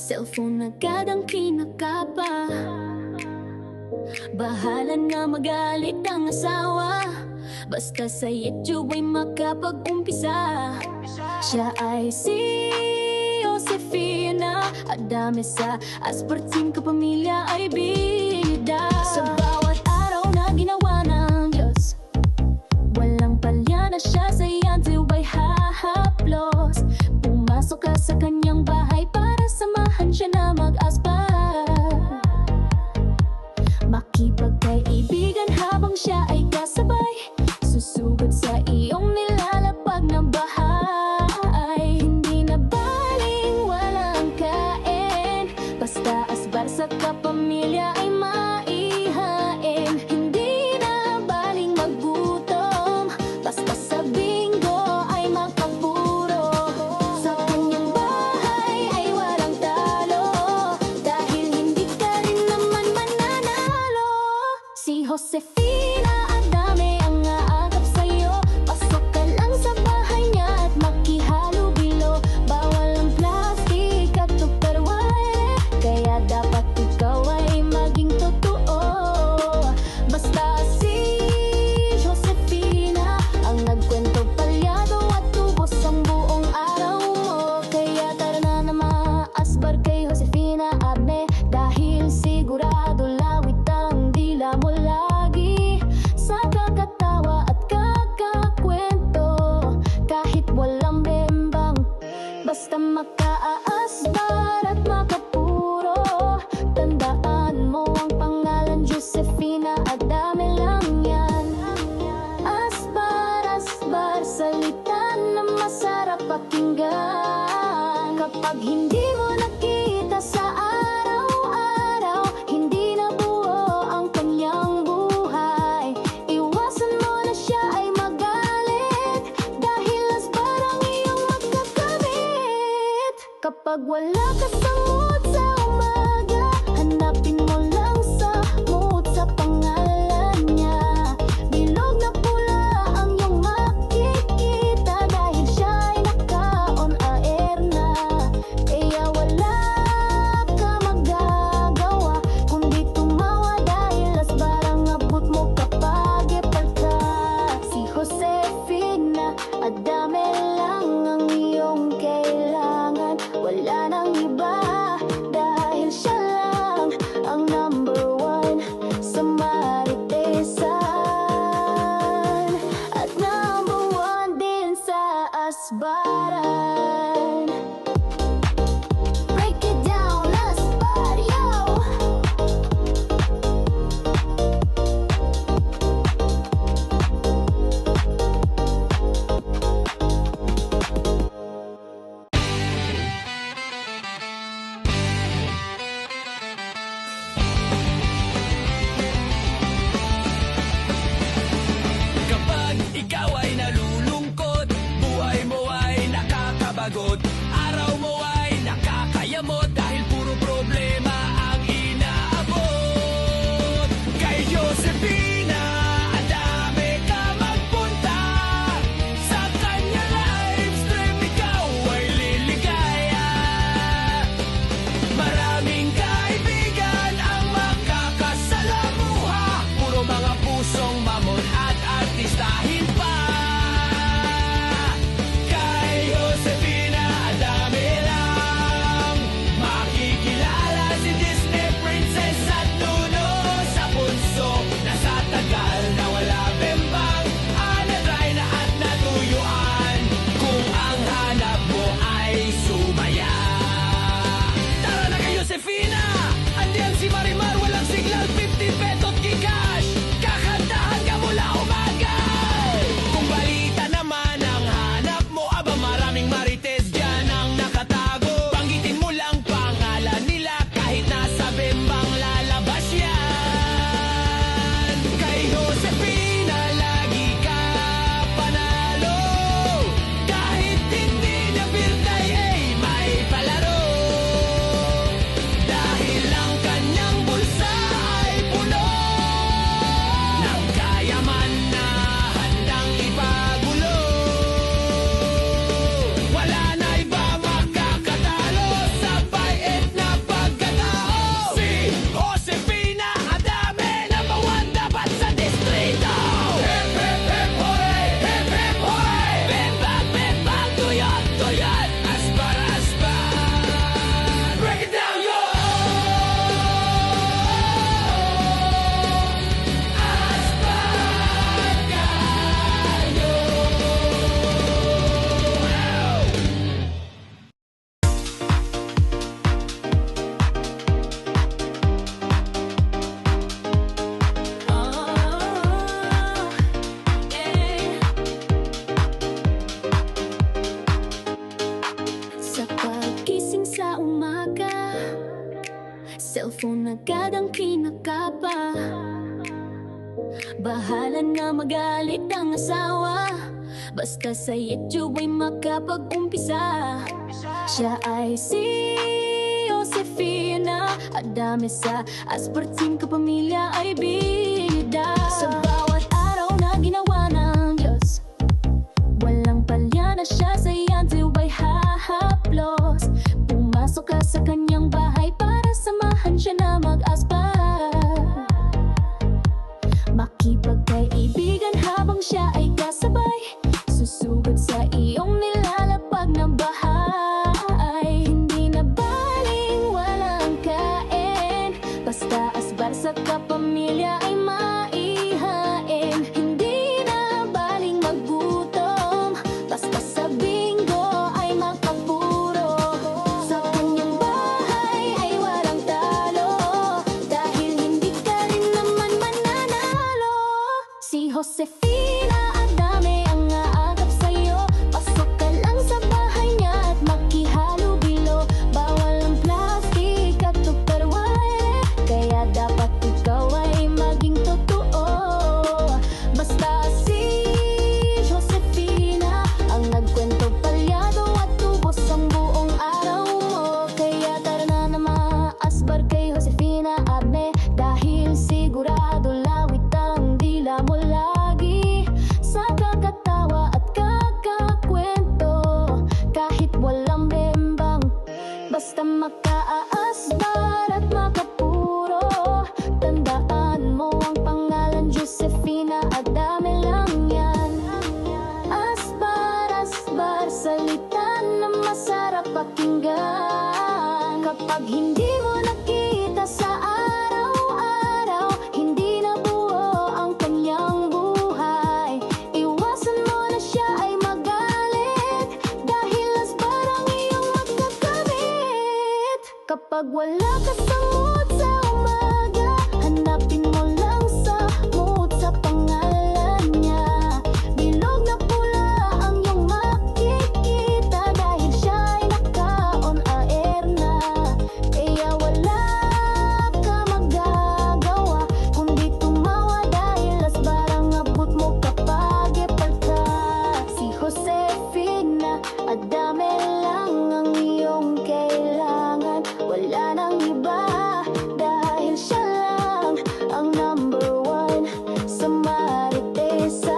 Cellphone agad ang kinakapa. Bahala nga magalit ang asawa, basta sa YouTube ay makapag-umpisa. Siya ay si Josefina Adame, sa asparting kapamilya ay bida. Sa bawat araw na ginawa ng Diyos, walang palya na siya sa iyante ay hahaplos. Pumasok ka sa kanyang bahay para samahan siya na mag-aspar, makipagkaibigan habang siya ay kasabay, susugod sa iyong nilalapag na bahay. Hindi na baling walang kain, basta asbar sa kapamilya ay maihain. Hindi na baling magutom, basta sa bingo ay makapuro. Sa kanyang bahay ay walang talo, dahil hindi ka rin naman mananalo. Si Josefina Adame ang aagap sa'yo, pasok ka lang sa bahay niya at makihalubilo. Bawal ang plastic at tupperware, kaya dapat ikaw ay maging totoo. Basta si Josefina ang nagkwento, palyado at tubos ang buong araw mo. Kaya tara na na maasbar kay Josefina Adame, dahil sigurado lawit ang dila mo lagi sa kakatawa at kakakwento. Kahit walang bembang, basta makaasbar at makapuro. Tandaan mo ang pangalan, Josefina Adame lang yan. Asbar, asbar, salita na masarap pakinggan. Kapag hindi mo nakita sa araw-araw, hindi na buo ang kanyang buhay, iwasan mo na siya ay magalit, dahil asbar ang iyong magkakamit. Kapag wala ka sa mood sa umaga, hanapin mo lang sa mood sa pangalan niya. Bilog na pula ang iyong makikita, dahil siya ay naka-on air na. Kaya wala ka magagawa kundi tumawa, dahil asbar ang abot mo kapag epal ka. Si Josefina Adame lang ang iyong kailangan, wala nang iba, dahil siya lang ang number one sa maritesan, at number one din sa asbaran. Break it down, asbar, yo! Kapag ikaw ay nalulungkot, buhay mo ay nakakabagot, araw mo ay nakakayamot, dahil puro problema ang inaabot. Kay Josefina Adame ka magpunta, sa kanya live stream ikaw ay liligaya. Maraming kaibigan ang makakasalamuha, puro mga pusong mamon at artistahin pa. Kay Josefina Adame Cellphone agad ang kinakapa. Bahala na magalit ang asawa, basta sa YouTube ay makapag-umpisa. Siya ay si Josefina Adame, sa asparting kapamilya ay bida. Sa bawat araw na ginawa ng Diyos, walang palya na siya sa YouTube ay hahaplos. Pumasok ka sa kanyang bahay para samahan siya na mag-aspar, makipagkaibigan habang siya ay kasabay, susugod sa iyong nilalapag na bahay. Hindi na baling walang kain, basta asbar sa kapamilya ay maihain. Hindi na baling maggutom, basta sa bingo ay makapuro. Sa kanyang bahay ay walang talo, dahil hindi ka rin naman mananalo. Si Josefina Adame ang aagap sa'yo, pasok ka lang sa bahay niya at makihalubilo. Bawal ang plastic at tupperware, kaya dapat ikaw ay maging totoo. Basta si Josefina ang nagkwento, palyado at tubos ang buong araw mo. Kaya tara na maasbar kay Josefina Adame, dahil sigurado lawit ang dila mo lagi sa kakatawa at kakakwento. Kahit walang bembang, basta makaaasbar at makapuro. Tandaan mo ang pangalan, Josefina Adame lang yan. Asbar, asbar, salita na masarap pakinggan. Kapag hindi mo nakita sa araw-araw, hindi na buo ang kanyang buhay. Iwasan mo na siya ay magalit, dahil asbar ang iyong magkakamit. Kapag wala ka sa mood sa umaga, hanapin mo lang sa mood sa pangalan niya. Bilog na pula ang iyong makikita, dahil siya ay naka-on air na. Kaya wala ka magagawa kundi tumawa, dahil asbar ang abot mo kapag ipal ka. Si Josefina Adame lang ang iyong kailangan, wala nang iba, dahil siya lang ang number one sa Maritesan,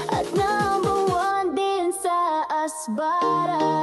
at number one din sa Asbara.